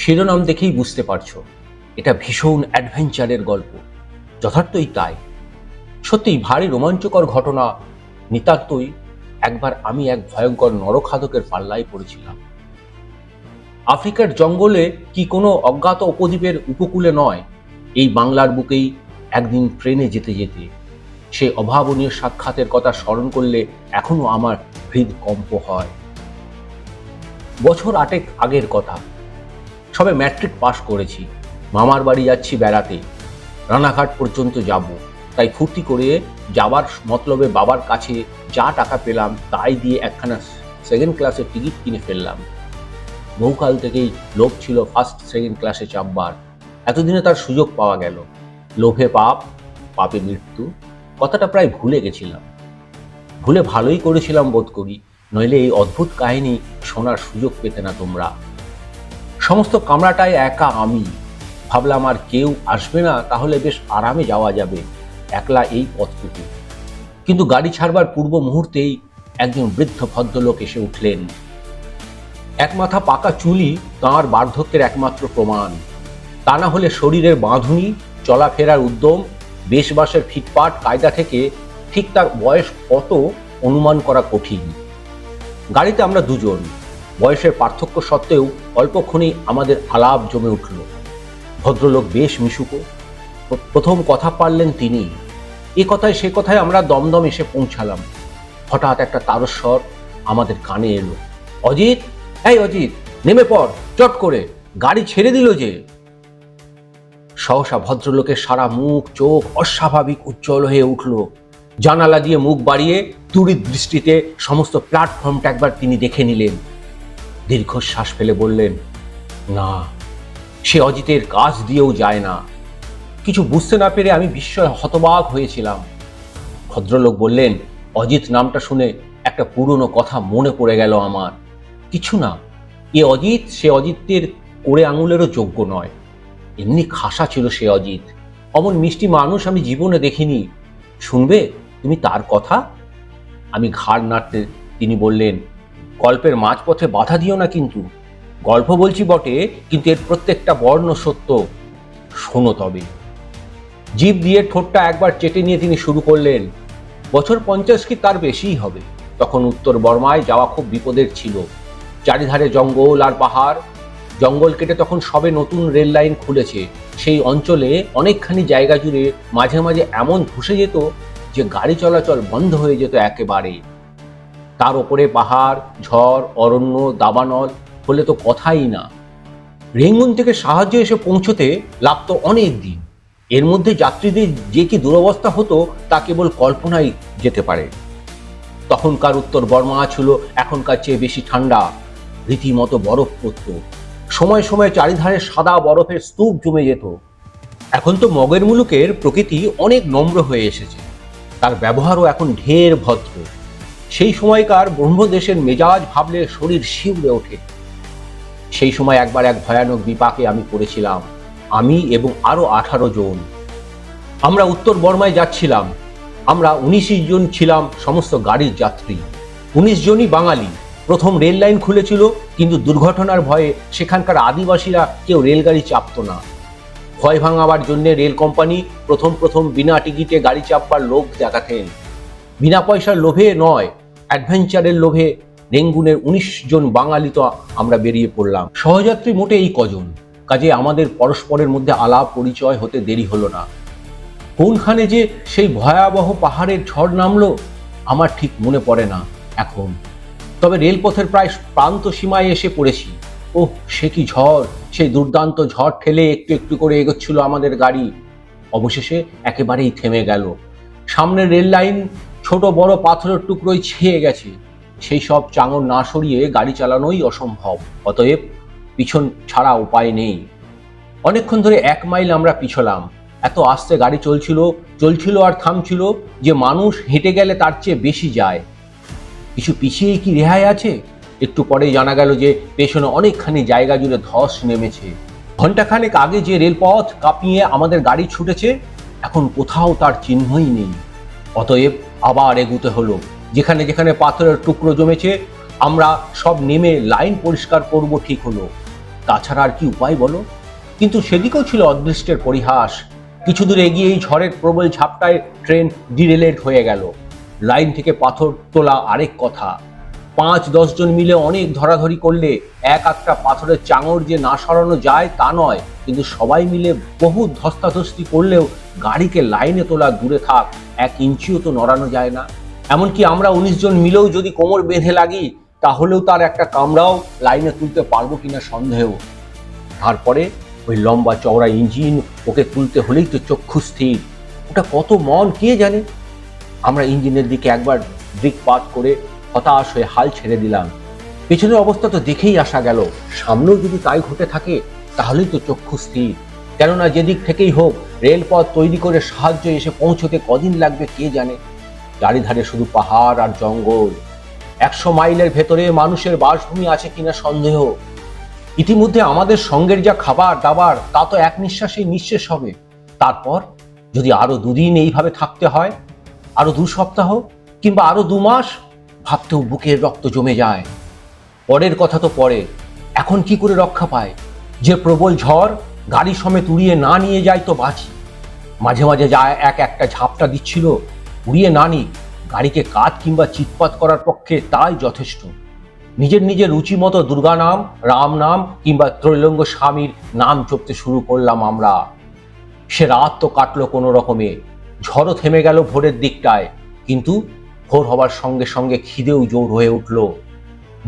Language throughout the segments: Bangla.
শিরোনাম দেখেই বুঝতে পারছো এটা ভীষণ অ্যাডভেঞ্চারের গল্প। যথার্থই তাই। সত্যিই ভারী রোমাঞ্চকর ঘটনা। নিতান্তই একবার আমি এক ভয়ঙ্কর নরখাদকের পাল্লায় পড়েছিলাম। আফ্রিকার জঙ্গলে কি কোনো অজ্ঞাত উপদ্বীপের উপকূলে নয়, এই বাংলার বুকেই একদিন ট্রেনে যেতে যেতে সে অভাবনীয় সাক্ষাতের কথা স্মরণ করলে এখনো আমার হৃদকম্প হয়। বছর 8 আগের কথা। সবে ম্যাট্রিক পাশ করেছি, মামার বাড়ি যাচ্ছি বেড়াতে, রানাঘাট পর্যন্ত যাব। তাই ফুর্তি করে যাবার মতলবে বাবার কাছে যা টাকা পেলাম তাই দিয়ে একখানা সেকেন্ড ক্লাসের টিকিট কিনে ফেললাম। বহুকাল থেকেই লোভ ছিল ফার্স্ট সেকেন্ড ক্লাসে চাপবার, এতদিনে তার সুযোগ পাওয়া গেল। লোভে পাপ, পাপে মৃত্যু কথাটা প্রায় ভুলে গেছিলাম। ভুলে ভালোই করেছিলাম বোধ করি, নইলে এই অদ্ভুত কাহিনী শোনার সুযোগ পেতে না তোমরা। সমস্ত কামরাটায় একা আমি। ভাবলাম আর কেউ আসবে না, তাহলে বেশ আরামে যাওয়া যাবে একলা এই পথটুকু। কিন্তু গাড়ি ছাড়বার পূর্ব মুহূর্তেই একজন বৃদ্ধ ভদ্রলোক এসে উঠলেন। এক মাথা পাকা চুলই তাঁর বার্ধক্যের একমাত্র প্রমাণ। তা না হলে শরীরের বাঁধুনি, চলাফেরার উদ্যম, বেশবাসের ফিটপাট কায়দা থেকে ঠিক তার বয়স কত অনুমান করা কঠিন। গাড়িতে আমরা দুজন, বয়সের পার্থক্য সত্ত্বেও অল্পক্ষণেই আমাদের আলাপ জমে উঠল। ভদ্রলোক বেশ মিশুকো। প্রথম কথা পারলেন তিনি। এ কথায় সে কথায় আমরা দমদম এসে পৌঁছালাম। হঠাৎ একটা তারস্বর আমাদের কানে এলো, অজিত, এই অজিত, নেমে পড় চট করে, গাড়ি ছেড়ে দিল যে। সহসা ভদ্রলোকের সারা মুখ চোখ অস্বাভাবিক উজ্জ্বল হয়ে উঠল। জানালা দিয়ে মুখ বাড়িয়ে তুরিত দৃষ্টিতে সমস্ত প্ল্যাটফর্মটা একবার তিনি দেখে নিলেন। দীর্ঘশ্বাস ফেলে বললেন, না, সে অজিতের কাজ দিয়েও যায় না। কিছু বুঝতে না পেরে আমি বিস্ময় হতবাক হয়েছিলাম। ভদ্রলোক বললেন, অজিত নামটা শুনে একটা পুরনো কথা মনে পড়ে গেল আমার। কিছু না, এ অজিত সে অজিতের কোড়ে আঙুলেরও যোগ্য নয়। এমনি খাসা ছিল সে অজিত, অমন মিষ্টি মানুষ আমি জীবনে দেখিনি। শুনবে তুমি তার কথা? আমি ঘাড় নাড়তে তিনি বললেন, গল্পের মাঝপথে বাধা দিও না কিন্তু। গল্প বলছি বটে, কিন্তু এর প্রত্যেকটা বর্ণ সত্য। শোনো তবে। জিভ দিয়ে ঠোঁটটা একবার চেটে নিয়ে তিনি শুরু করলেন, বছর 50 কি তার বেশিই হবে। তখন উত্তর বর্মায় যাওয়া খুব বিপদের ছিল। চারিধারে জঙ্গল আর পাহাড়। জঙ্গল কেটে তখন সবে নতুন রেল লাইন খুলেছে। সেই অঞ্চলে অনেকখানি জায়গা জুড়ে মাঝে মাঝে এমন ধসে যেত যে গাড়ি চলাচল বন্ধ হয়ে যেত একেবারে। তার ওপরে পাহাড়, ঝড়, অরণ্য, দাবানল হলে তো কথাই না। রেঙ্গুন থেকে সাহায্য এসে পৌঁছতে লাগতো অনেক দিন। এর মধ্যে যাত্রীদের যে কি দুরবস্থা হতো তা কেবল কল্পনাই যেতে পারে। তখনকার উত্তর বর্মা ছিল এখনকার চেয়ে বেশি ঠান্ডা। রীতিমতো বরফ পড়ত। সময় সময় চারিধারে সাদা বরফের স্তূপ জমে যেত। এখন তো মগের মুলুকের প্রকৃতি অনেক নম্র হয়ে এসেছে, তার ব্যবহারও এখন ঢের ভদ্র। সেই সময়কার ব্রহ্মদেশের মেজাজ ভাবলে শরীর শিউরে ওঠে। সেই সময় একবার এক ভয়ানক বিপাকে আমি পড়েছিলাম, আমি এবং আরো 18 জন। আমরা উত্তর বর্মায় যাচ্ছিলাম। আমরা 19 জন ছিলাম সমস্ত গাড়ির যাত্রী। 19 জনই বাঙালি। প্রথম রেল লাইন খুলেছিল, কিন্তু দুর্ঘটনার ভয়ে সেখানকার আদিবাসীরা কেউ রেলগাড়ি চাপত না। ভয় ভাঙাবার জন্য রেল কোম্পানি প্রথম প্রথম বিনা টিকিটে গাড়ি চাপবার লোভ দেখাতেন। বিনা পয়সার লোভে নয়, অ্যাডভেঞ্চারের লোভে রেঙ্গুনের 19 জন বাঙালি তো আমরা বেরিয়ে পড়লাম। সহযাত্রী মোটে এই কজন, কাজে আমাদের পরস্পরের মধ্যে আলাপ পরিচয় হতে দেরি হলো না। কোনখানে যে সেই ভয়াবহ পাহাড়ের ঝড় নামলো আমার ঠিক মনে পড়ে না এখন। তবে রেলপথের প্রায় প্রান্ত সীমায় এসে পড়েছি। ওহ, সে কি ঝড়! সেই দুর্দান্ত ঝড় ঠেলে একটু একটু করে এগোচ্ছিল আমাদের গাড়ি। অবশেষে একেবারেই থেমে গেল। সামনের রেল লাইন ছোট বড় পাথরের টুকরোয় ছেয়ে গেছে। সেই সব চাঙর না সরিয়ে গাড়ি চালানোই অসম্ভব। অতএব পিছন ছাড়া উপায় নেই। অনেকক্ষণ ধরে 1 মাইল আমরা পিছলাম। এত আস্তে গাড়ি চলছিল আর থামছিল যে মানুষ হেঁটে গেলে তার চেয়ে বেশি যায়। কিছু পিছিয়ে কি রেহাই আছে? একটু পরেই জানা গেল যে পেছনে অনেকখানি জায়গা জুড়ে ধস নেমেছে। ঘণ্টাখানেক আগে যে রেলপথ কাঁপিয়ে আমাদের গাড়ি ছুটেছে, এখন কোথাও তার চিহ্নই নেই। অতএব আবার এগুতে হলো। যেখানে যেখানে পাথরের টুকরো জমেছে আমরা সব নেমে লাইন পরিষ্কার করব ঠিক হলো। তাছাড়া আর কি উপায় বলো? কিন্তু সেদিকেও ছিল অদৃষ্টের পরিহাস। কিছু দূর এগিয়েই ঝড়ের প্রবল ঝাপটায় ট্রেন ডিরেলেট হয়ে গেল। লাইন থেকে পাথর তোলা আরেক কথা, 5-10 জন মিলে অনেক ধরাধরি করলে এক একটা পাথরের চাঙড় যে না সরানো যায় তা নয়, কিন্তু সবাই মিলে বহু ধস্তাধস্তি করলেও গাড়িকে লাইনে তোলা দূরে থাক, 1 ইঞ্চিও তো নড়ানো যায় না। এমনকি আমরা 19 জন মিলেও যদি কোমর বেঁধে লাগি, তাহলেও তার একটা কামড়াও লাইনে তুলতে পারবো কিনা সন্দেহ। তারপরে ওই লম্বা চওড়া ইঞ্জিন, ওকে তুলতে হলেই তো চক্ষু স্থির। ওটা কত মন কে জানে। আমরা ইঞ্জিনের দিকে একবার দিকপাত করে হতাশ হয়ে হাল ছেড়ে দিলাম। পেছনের অবস্থা তো দেখেই আসা গেল, সামনেও যদি তাই ঘটে থাকে তাহলেই তো চক্ষু স্থির। কেননা যেদিক থেকেই হোক রেলপথ তৈরি করে সাহায্য এসে পৌঁছতে কদিন লাগবে কে জানে। চারিধারে শুধু পাহাড় আর জঙ্গল। 100 মাইলের ভেতরে মানুষের বাসভূমি আছে কিনা সন্দেহ। ইতিমধ্যে আমাদের সঙ্গের যা খাবার দাবার তা তো এক নিঃশ্বাসেই নিঃশেষ হবে। তারপর যদি আরো 2 দিন এইভাবে থাকতে হয়, আরো 2 সপ্তাহ কিংবা আরো 2 মাস, ভাবতেও বুকের রক্ত জমে যায়। পরের কথা তো পরে, এখন কি করে রক্ষা পায়? যে প্রবল ঝড় গাড়ি সমেত উড়িয়ে না নিয়ে যায় তো বাঁচি। মাঝে মাঝে যা একটা ঝাপটা দিচ্ছিল, উড়িয়ে না নিক, গাড়িকে কাত কিংবা চিৎপাত করার পক্ষে তাই যথেষ্ট। নিজের রুচি মতো দুর্গা নাম, রাম নাম কিংবা ত্রৈলঙ্গ স্বামীর নাম জপতে শুরু করলাম আমরা। সে রাত তো কাটলো কোনো রকমে। ঝড়ও থেমে গেল ভোরের দিকটায়, কিন্তু ভোর হবার সঙ্গে সঙ্গে খিদেও জোর হয়ে উঠল।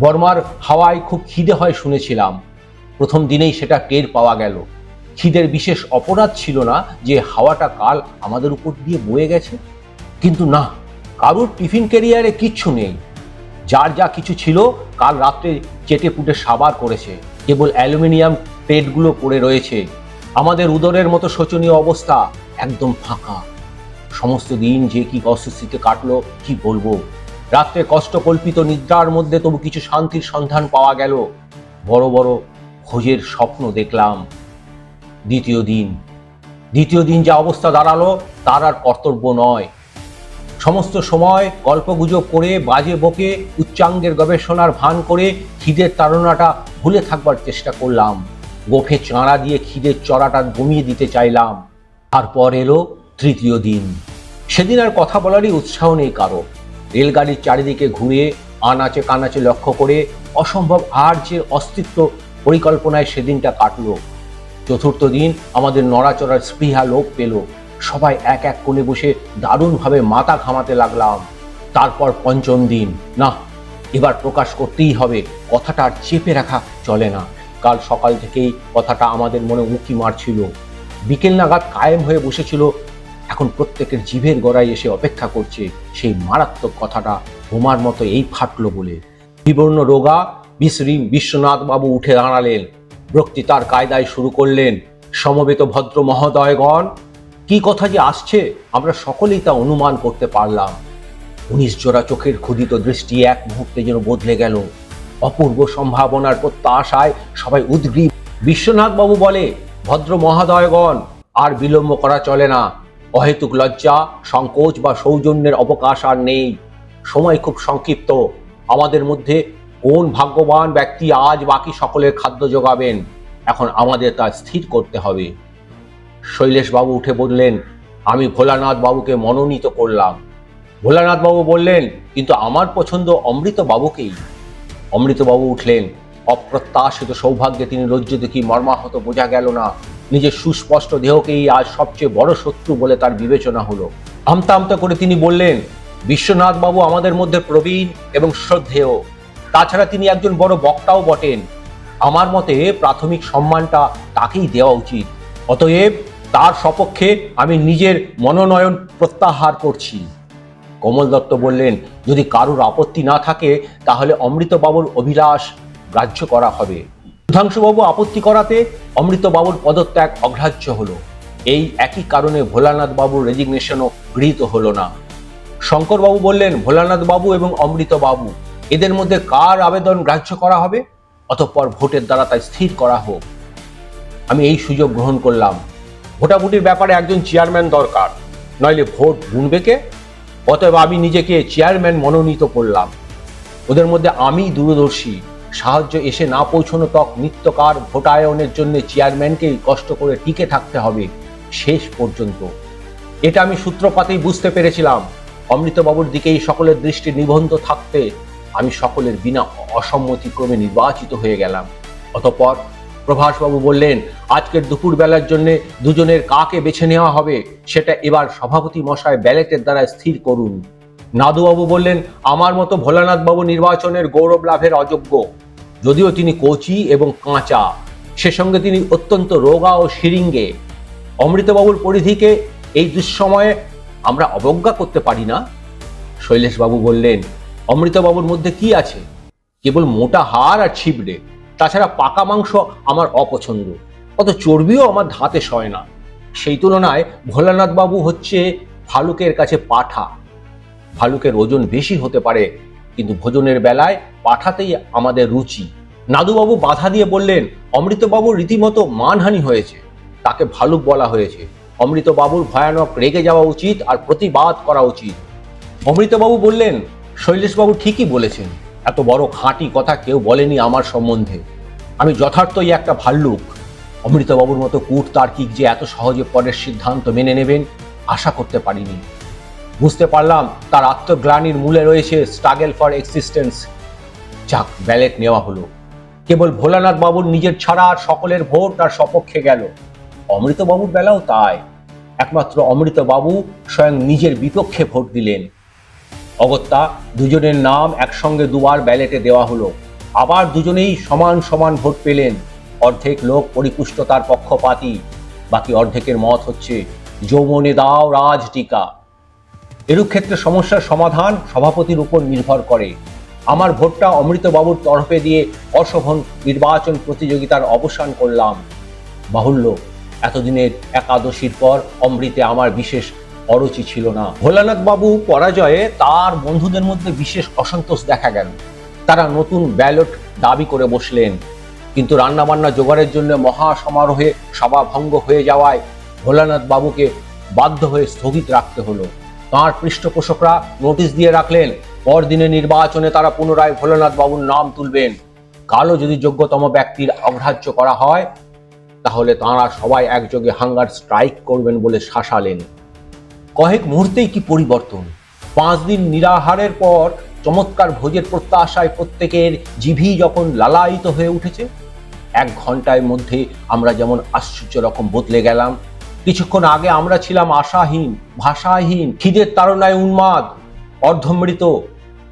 বর্মার হাওয়ায় খুব খিদে হয় শুনেছিলাম, প্রথম দিনেই সেটা টের পাওয়া গেল। খিদের বিশেষ অপরাধ ছিল না যে হাওয়াটা কাল আমাদের উপর দিয়ে বয়ে গেছে, কিন্তু না, কারুর টিফিন ক্যারিয়ারে কিচ্ছু নেই। যার যা কিছু ছিল কাল রাত্রে চেটে পুটে সাবার করেছে, কেবল অ্যালুমিনিয়াম প্লেটগুলো পড়ে রয়েছে। আমাদের উদরের মতো শোচনীয় অবস্থা, একদম ফাঁকা। সমস্ত দিন যে কি অস্বস্তিতে কাটলো কি বলবো। রাত্রে কষ্টকল্পিত নিদ্রার মধ্যে তবু কিছু শান্তির সন্ধান পাওয়া গেল। বড় বড় খোঁজের স্বপ্ন দেখলাম। দ্বিতীয় দিন যা অবস্থা দাঁড়ালো তার আর কর্তব্য নয়। সমস্ত সময় গল্পগুজব করে, বাজে বকে, উচ্চাঙ্গের গবেষণার ভান করে খিদের তাড়নাটা ভুলে থাকবার চেষ্টা করলাম। গোফে চাঁড়া দিয়ে খিদের চড়াটা দমিয়ে দিতে চাইলাম। তারপর এলো তৃতীয় দিন। সেদিন আর কথা বলারই উৎসাহ নেই কারো। রেলগাড়ির চারিদিকে ঘুরে আনাচে কানাচে লক্ষ্য করে অসম্ভব আর্যের অস্তিত্ব পরিকল্পনায় সেদিনটা কাটলো। চতুর্থ দিন আমাদের নড়াচড়ার স্পৃহা লোপ পেল। সবাই এক এক কোণে বসে দারুণভাবে মাথা ঘামাতে লাগলাম। তারপর পঞ্চম দিন, না, এবার প্রকাশ করতেই হবে, কথাটা আর চেপে রাখা চলে না। কাল সকাল থেকেই কথাটা আমাদের মনে উঁকি মারছিল। বিকেল নাগাদ কায়েম হয়ে বসেছিল। এখন প্রত্যেকের জিভের গড়ায় এসে অপেক্ষা করছে সেই মারাত্মক কথাটা বোমার মতো এই ফাটলো বলে। বিবর্ণ রোগা বিশ্রী বিশ্বনাথ বাবু উঠে দাঁড়ালেন, বক্তৃতার কায়দায় শুরু করলেন। সমবেত ভদ্র মহোদয়গণ, কি কথা যে আসছে আমরা সকলেই তা অনুমান করতে পারলাম। 19 জোড়া চোখের ক্ষুধিত দৃষ্টি এক মুহূর্তে যেন বদলে গেল। অপূর্ব সম্ভাবনার প্রত্যাশায় সবাই উদ্গ্রীব। বিশ্বনাথ বাবু বলে, ভদ্র মহোদয়গণ, আর বিলম্ব করা চলে না। অহেতুক লজ্জা, সংকোচ বা সৌজন্যের অবকাশ আর নেই। সময় খুব সংক্ষিপ্ত। আমাদের মধ্যে কোন ভাগ্যবান ব্যক্তি আজ বাকি সকলের খাদ্য যোগাবেন, এখন আমাদের তা স্থির করতে হবে। শৈলেশ বাবু উঠে বললেন, আমি ভোলানাথ বাবুকে মনোনীত করলাম। ভোলানাথ বাবু বললেন, কিন্তু আমার পছন্দ অমৃত বাবুকেই। অমৃতবাবু উঠলেন। অপ্রত্যাশিত সৌভাগ্যে তিনি লজ্জিত কি মর্মাহত বোঝা গেল না। নিজের সুস্পষ্ট দেহকেই আজ সবচেয়ে বড় শত্রু বলে তার বিবেচনা হলো। আমতা আমতা করে তিনি বললেন, বিশ্বনাথ বাবু আমাদের মধ্যে প্রবীণ এবং শ্রদ্ধেয়। তাছাড়া তিনি একজন বড় বক্তাও বটেন। আমার মতে প্রাথমিক সম্মানটা তাকেই দেওয়া উচিত। অতএব তার সপক্ষে আমি নিজের মনোনয়ন প্রত্যাহার করছি। কমল দত্ত বললেন, যদি কারুর আপত্তি না থাকে তাহলে অমৃতবাবুর অভিলাষ গ্রাহ্য করা হবে। সুধাংশুবাবু আপত্তি করাতে অমৃতবাবুর পদত্যাগ অগ্রাহ্য হলো। এই একই কারণে ভোলানাথ বাবুর রেজিগনেশনও গৃহীত হলো না। শঙ্করবাবু বললেন, ভোলানাথ বাবু এবং অমৃত বাবু, এদের মধ্যে কার আবেদন গ্রাহ্য করা হবে, অতঃপর ভোটের দ্বারা তাই স্থির করা হোক। আমি এই সুযোগ গ্রহণ করলাম। ভোটাভুটির ব্যাপারে একজন চেয়ারম্যান দরকার, নইলে ভোট গুনবে কে? অতএব আমি নিজেকে চেয়ারম্যান মনোনীত করলাম। ওদের মধ্যে আমি দূরদর্শী, সাহায্য এসে না পৌঁছানো তক নিত্যকার ভোটায়নের জন্য চেয়ারম্যানকেই কষ্ট করে টিকে থাকতে হবে শেষ পর্যন্ত। এটা আমি সূত্রপাতেই বুঝতে পেরেছিলাম। অমৃতবাবুর দিকেই সকলের দৃষ্টি নিবদ্ধ থাকতে আমি সকলের বিনা অসম্মতিক্রমে নির্বাচিত হয়ে গেলাম। অতঃপর প্রভাসবাবু বললেন, আজকের দুপুর বেলার জন্য দুজনের কাকে বেছে নেওয়া হবে সেটা এবার সভাপতি মশাই ব্যালটের দ্বারা স্থির করুন। নাদুবাবু বললেন, আমার মতো ভোলানাথ বাবু নির্বাচনের গৌরব লাভের অযোগ্য। যদিও তিনি কচি এবং কাঁচা, সে সঙ্গে তিনি অত্যন্ত রোগা ও শিরিঙ্গে। অমৃতবাবুর পরিধিকে এই দুঃসময়ে আমরা অবজ্ঞা করতে পারি না। শৈলেশবাবু বললেন, অমৃতবাবুর মধ্যে কি আছে? কেবল মোটা হাড় আর ছিবড়ে। তাছাড়া পাকা মাংস আমার অপছন্দ, কত চর্বিও আমার ধাতে সয় না। সেই তুলনায় ভোলানাথ বাবু হচ্ছে ভালুকের কাছে পাঠা। ভালুকের ওজন বেশি হতে পারে, কিন্তু ভোজনের বেলায় পাঠাতেই আমাদের রুচি। নাদুবাবু বাধা দিয়ে বললেন, অমৃতবাবুর রীতিমতো মানহানি হয়েছে, তাকে ভালুক বলা হয়েছে। অমৃতবাবুর ভয়ানক রেগে যাওয়া উচিত আর প্রতিবাদ করা উচিত। অমৃতবাবু বললেন, শৈলেশবাবু ঠিকই বলেছেন, এত বড় খাঁটি কথা কেউ বলেনি আমার সম্বন্ধে। আমি যথার্থই একটা ভাল্লুক। অমৃতবাবুর মতো কূটতার্কিক যে এত সহজে পরের সিদ্ধান্ত মেনে নেবেন আশা করতে পারিনি। বুঝতে পারলাম তার আত্মগ্লানির মূলে রয়েছে স্ট্রাগল ফর এক্সিস্টেন্স। যাক, ব্যালেট নেওয়া হলো। কেবল ভোলানাথ বাবুর নিজের ছাড়া আর সকলের ভোট তার সপক্ষে গেল। অমৃতবাবুর বেলাও তাই। একমাত্র অমৃতবাবু স্বয়ং নিজের বিপক্ষে ভোট দিলেন। অগত্যা দুজনের নাম একসঙ্গে দুবার ব্যালেটে দেওয়া হলো। আবার দুজনেই সমান সমান ভোট পেলেন। অর্ধেক লোক পরিপুষ্টতার পক্ষপাতী, বাকি অর্ধেকের মত হচ্ছে যৌবনে দাও রাজ টিকা। এরূপ ক্ষেত্রে সমস্যার সমাধান সভাপতির উপর নির্ভর করে। আমার ভোটটা অমৃতবাবুর তরফে দিয়ে অশোভন নির্বাচন প্রতিযোগিতার অবসান করলাম। বাহুল্য, এতদিনের একাদশীর পর অমৃতে আমার বিশেষ অরুচি ছিল না। ভোলানাথ বাবু পরাজয়ে তার বন্ধুদের মধ্যে বিশেষ অসন্তোষ দেখা গেল। তারা নতুন ব্যালট দাবি করে বসলেন, কিন্তু রান্নাবান্না জোগাড়ের জন্য মহা সমারোহে সভা ভঙ্গ হয়ে যাওয়ায় ভোলানাথ বাবুকে বাধ্য হয়ে স্থগিত রাখতে হলো। তাঁর পৃষ্ঠপোষকরা নোটিশ দিয়ে রাখলেন, পরদিনে নির্বাচনে তারা পুনরায় ভোলানাথ বাবুর নাম তুলবেন। কালও যদি যোগ্যতম ব্যক্তির অগ্রাহ্য করা হয় তাহলে তাঁরা সবাই একযোগে হাঙ্গার স্ট্রাইক করবেন বলে শাসালেন। কয়েক মুহূর্তেই কি পরিবর্তন! 5 দিন নিরাহারের পর চমৎকার ভোজের প্রত্যাশায় প্রত্যেকের জিভি যখন লালায়িত হয়ে উঠেছে, 1 ঘন্টার মধ্যে আমরা যেমন আশ্চর্য রকম বদলে গেলাম। কিছুক্ষণ আগে আমরা ছিলাম আশাহীন, ভাষাহীন, খিদের তাড়নায় উন্মাদ, অর্ধমৃত।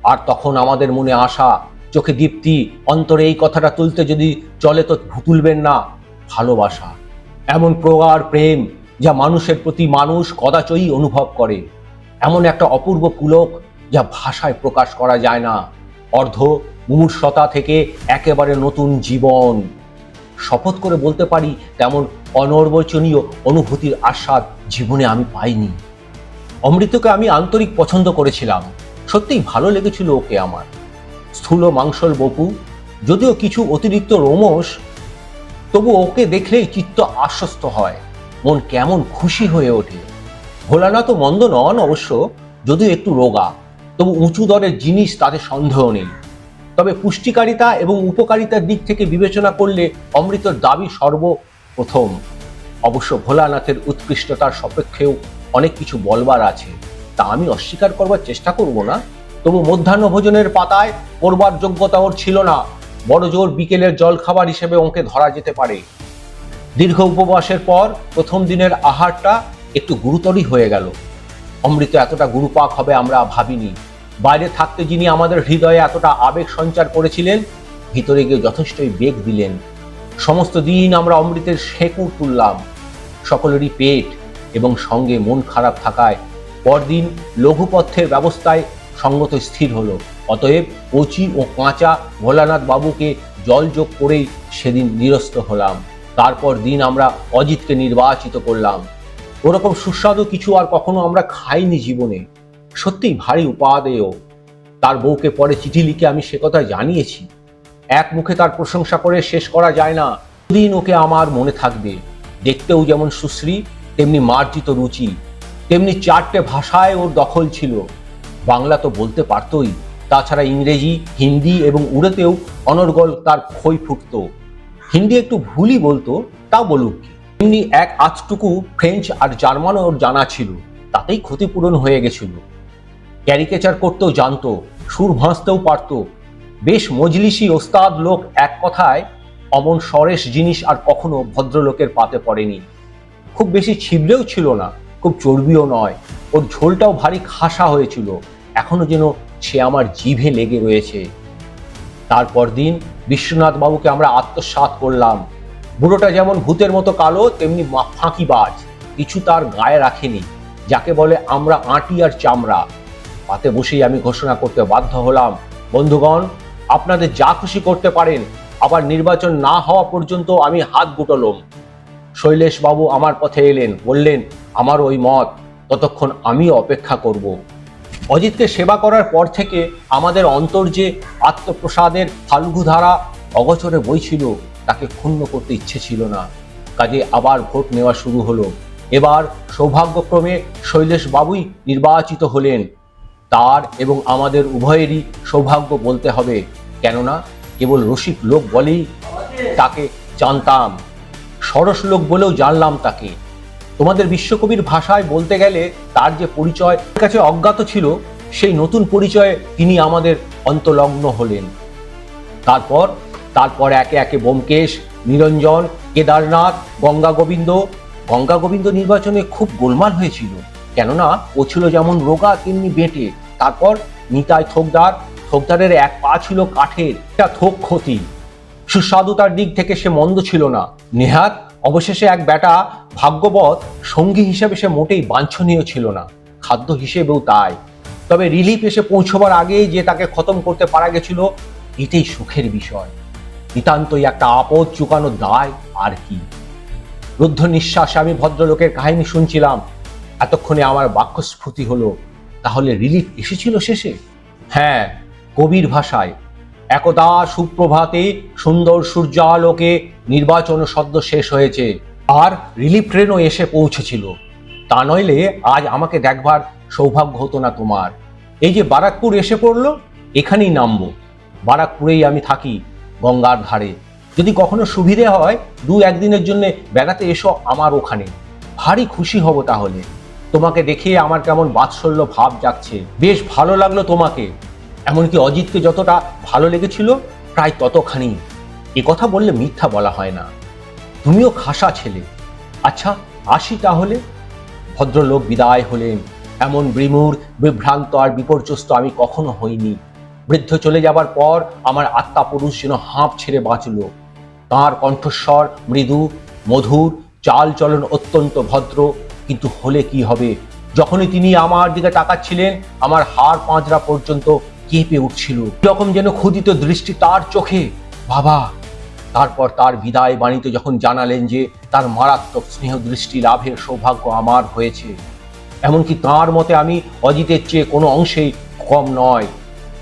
আর তখন আমাদের মনে আশা, চোখে দীপ্তি, অন্তরে এই কথাটা তুলতে যদি চলে তো তুলবেন না, ভালোবাসা। এমন প্রগাঢ় প্রেম যা মানুষের প্রতি মানুষ কদাচই অনুভব করে। এমন একটা অপূর্ব পুলক যা ভাষায় প্রকাশ করা যায় না। অর্ধ মুমূর্ষতা থেকে একেবারে নতুন জীবন। শপথ করে বলতে পারি, তেমন অনির্বচনীয় অনুভূতির আস্বাদ জীবনে আমি পাইনি। অমৃতকে আমি আন্তরিক পছন্দ করেছিলাম। সত্যিই ভালো লেগেছিল ওকে আমার। স্থূল মাংসল বপু, যদিও কিছু অতিরিক্ত রোমশ, তবু ওকে দেখলেই চিত্ত আশ্বস্ত হয়, মন কেমন খুশি হয়ে ওঠে। ভোলানাথ তো মন্দ নন অবশ্য, যদিও একটু রোগা, তবু উঁচু দরের জিনিস তাতে সন্দেহ নেই। তবে পুষ্টিকারিতা এবং উপকারিতার দিক থেকে বিবেচনা করলে অমৃতর দাবি সর্বপ্রথম। অবশ্য ভোলানাথের উৎকৃষ্টতার সপক্ষেও অনেক কিছু বলবার আছে, তা আমি অস্বীকার করবার চেষ্টা করব না। তবু মধ্যাহ্ন ভোজনের পাতায় করবার যোগ্যতা ওর ছিল না। বড় জোর বিকেলের জলখাবার হিসেবে ওকে ধরা যেতে পারে। দীর্ঘ উপবাসের পর প্রথম দিনের আহারটা একটু গুরুতরই হয়ে গেল। অমৃত এতটা গুরুপাক হবে আমরা ভাবিনি। বাইরে থাকতে যিনি আমাদের হৃদয়ে এতটা আবেগ সঞ্চার করেছিলেন, ভিতরে গিয়ে যথেষ্টই বেগ দিলেন। সমস্ত দিন আমরা অমৃতের সেঁকুর তুললাম। সকলেরই পেট এবং সঙ্গে মন খারাপ থাকায় পরদিন লঘুপথ্যের ব্যবস্থায় সঙ্গত স্থির হলো। অতএব কচি ও কাঁচা ভোলানাথ বাবুকে জল যোগ করেই সেদিন নিরস্ত হলাম। তারপর দিন আমরা অজিতকে নির্বাচিত করলাম। ওরকম সুস্বাদু কিছু আর কখনো আমরা খাইনি জীবনে। সত্যিই ভারী উপাদেয়। তার বউকে পরে চিঠি লিখে আমি সে কথা জানিয়েছি। এক মুখে তার প্রশংসা করে শেষ করা যায় না। দিন ওকে আমার মনে থাকবে। দেখতেও যেমন সুশ্রী, তেমনি মার্জিত রুচি, তেমনি 4টে ভাষায় ওর দখল ছিল। বাংলা তো বলতে পারতই, তাছাড়া ইংরেজি, হিন্দি এবং উড়োতেও অনর্গল তার খই ফুটত। হিন্দি একটু ভুলই বলতো, তাও বলুক কি। এমনি এক আধটুকু ফ্রেঞ্চ আর জার্মানও ওর জানা ছিল, তাতেই ক্ষতিপূরণ হয়ে গেছিল। ক্যারিকেচার করতেও জানতো, সুর ভাঁজতেও পারত। বেশ মজলিসি ওস্তাদ লোক, এক কথায় অমন সরেস জিনিস আর কখনো ভদ্রলোকের পাতে পড়েনি। খুব বেশি ছিবড়েও ছিল না, খুব চর্বিও নয়। ওর ঝোলটাও ভারী খাসা হয়েছিল, এখনো যেন সে আমার জিভে লেগে রয়েছে। তারপর দিন বিশ্বনাথ বাবুকে আমরা আত্মসাৎ করলাম। বুড়োটা যেমন ভূতের মতো কালো, তেমনি ফাঁকিবাজ, কিছু তার গায়ে রাখেনি, যাকে বলে আমরা আঁটি আর চামড়া। পাতে বসেই আমি ঘোষণা করতে বাধ্য হলাম, বন্ধুগণ, আপনাদের যা খুশি করতে পারেন, আবার নির্বাচন না হওয়া পর্যন্ত আমি হাত গুটলুম। শৈলেশ বাবু আমার পথে এলেন, বললেন, আমার ওই মত, ততক্ষণ আমি অপেক্ষা করব। অজিতকে সেবা করার পর থেকে আমাদের অন্তর যে আত্মপ্রসাদের ফাল্গুধারা অগচরে বইছিল, তাকে ক্ষুণ্ণ করতে ইচ্ছে ছিল না। কাজে আবার ভোট নেওয়া শুরু হলো। এবার সৌভাগ্যক্রমে শৈলেশ বাবুই নির্বাচিত হলেন। তার এবং আমাদের উভয়েরই সৌভাগ্য বলতে হবে, কেননা কেবল রসিক লোক বলেই তাকে জানতাম, সরস লোক বলেও জানলাম তাকে। তোমাদের বিশ্বকবির ভাষায় বলতে গেলে তার যে পরিচয় কাছে অজ্ঞাত ছিল, সেই নতুন পরিচয়ে তিনি আমাদের অন্তলগ্ন হলেন। তারপর একে একে ব্যোমকেশ, নিরঞ্জন, কেদারনাথ, গঙ্গা গোবিন্দ নির্বাচনে খুব গোলমাল হয়েছিল, কেননা ও ছিল যেমন রোগা তেমনি বেঁটে। তারপর নিতাই থোকদারের এক পা ছিল কাঠের, একটা থোক ক্ষতি। সুস্বাদুতার দিক থেকে সে মন্দ ছিল না। নেহাত অবশেষে এক বেটা ভাগ্যবৎ সঙ্গী হিসেবে সে মোটেই বাঞ্ছনীয় ছিল না, খাদ্য হিসেবেও তাই। তবে রিলিফ এসে পৌঁছবার আগেই যে তাকে খতম করতে পারা গেছিল, এটাই সুখের বিষয়। নিতান্তই একটা আপদ চুকানো দায়, আর কি। রুদ্ধ নিঃশ্বাসে আমি ভদ্রলোকের কাহিনী শুনছিলাম। এতক্ষণে আমার বাক্যস্ফূর্তি হলো, তাহলে রিলিফ এসেছিল শেষে? হ্যাঁ, কবির ভাষায়, একদা সুপ্রভাতে সুন্দর সূর্যালোকে নির্বাচন সদ্য শেষ হয়েছে, আর রিলিফ ট্রেনও এসে পৌঁছেছিল। তা নইলে আজ আমাকে দেখবার সৌভাগ্য হতো না তোমার। এই যে বারাকপুর এসে পড়লো, এখানেই নামবো। বারাকপুরেই আমি থাকি, গঙ্গার ধারে। যদি কখনো সুবিধে হয়, একদিনের জন্য বেড়াতে এসো আমার ওখানে, ভারী খুশি হব। তাহলে তোমাকে দেখে আমার কেমন বাৎসল্য ভাব জাগছে। বেশ ভালো লাগলো তোমাকে, এমনকি অজিতকে যতটা ভালো লেগেছিল প্রায় ততখানি। এ কথা বললে মিথ্যা বলা হয় না। তুমিও খাসা ছেলে। আচ্ছা, আসি তাহলে। ভদ্রলোক বিদায় হলেন। এমন বিভ্রান্ত আর বিপর্যস্ত আমি কখনো হইনি। বৃদ্ধ চলে যাবার পর আমার আত্মা পুরুষ যেন হাঁপ ছেড়ে বাঁচল। তাঁর কণ্ঠস্বর মৃদু, মধুর, চাল চলন অত্যন্ত ভদ্র। কিন্তু হলে কি হবে, যখনই তিনি আমার দিকে তাকাচ্ছিলেন, আমার হাড় পাঁজরা পর্যন্ত কেঁপে উঠছিল। এরকম যেন ক্ষুধিত দৃষ্টি তার চোখে। বাবা! তারপর তার বিদায় বাণীতে যখন জানালেন যে তার মারাত্মক স্নেহ দৃষ্টি লাভের সৌভাগ্য আমার হয়েছে, এমনকি তাঁর মতে আমি অজিতের চেয়ে কোনো অংশেই কম নয়,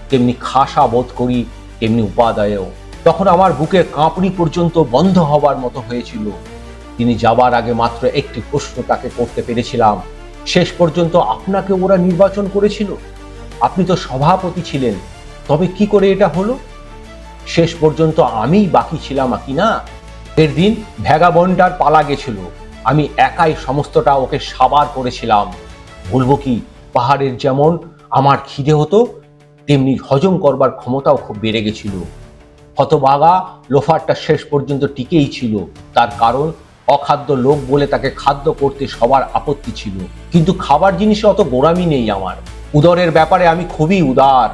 তেমনি খাসা বোধ করি, তেমনি উপাদায়েও। তখন আমার বুকের কাঁপুনি পর্যন্ত বন্ধ হবার মতো হয়েছিল। তিনি যাবার আগে মাত্র একটি প্রশ্ন তাকে করতে পেরেছিলাম, শেষ পর্যন্ত আপনাকে ওরা নির্বাচন করেছিল, আপনি তো সভাপতি ছিলেন, তবে কি করে এটা হলো? শেষ পর্যন্ত আমিই বাকি ছিলাম কি না? এর দিন ভ্যাগাবন্ডার পালা গেছিল, আমি একাই সমস্তটা ওকে সাবার করেছিলাম। বলবো কি, পাহাড়ের যেমন আমার খিদে হতো, তেমনি হজম করবার ক্ষমতাও খুব বেড়ে গেছিল। হতভাগা লোফারটা শেষ পর্যন্ত টিকেই ছিল, তার কারণ অখাদ্য লোক বলে তাকে খাদ্য করতে সবার আপত্তি ছিল। কিন্তু খাবার জিনিসে অত গোড়ামি নেই আমার। উদরের ব্যাপারে আমি খুবই উদার।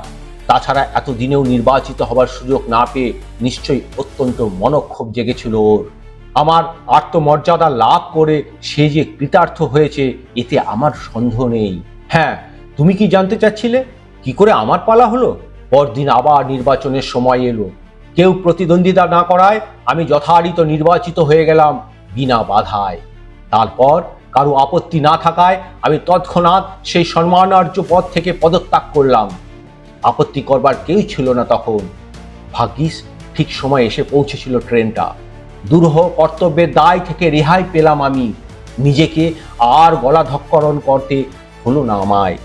তাছাড়া এতদিনেও নির্বাচিত হবার সুযোগ না পেয়ে নিশ্চয়ই অত্যন্ত মনক্ষোভ জেগেছিল ওর। আমার আত্মমর্যাদা লাভ করে সে যে কৃতার্থ হয়েছে, এতে আমার সন্দেহ নেই। হ্যাঁ, তুমি কি জানতে চাচ্ছিলে কি করে আমার পালা হলো? পরদিন আবার নির্বাচনের সময় এলো। কেউ প্রতিদ্বন্দ্বিতা না করায় আমি যথারীত নির্বাচিত হয়ে গেলাম বিনা বাধায়। তারপর কারো আপত্তি না থাকায় আমি তৎক্ষণাৎ সেই সম্মানার্য পদ থেকে পদত্যাগ করলাম। আপত্তি করবার কেউ ছিল না তখন। ভাগ্যিস ঠিক সময় এসে পৌঁছেছিল ট্রেনটা। দুরূহ কর্তব্যের দায় থেকে রেহাই পেলাম আমি। নিজেকে আর গলা ধক্করণ করতে হলো না আমায়।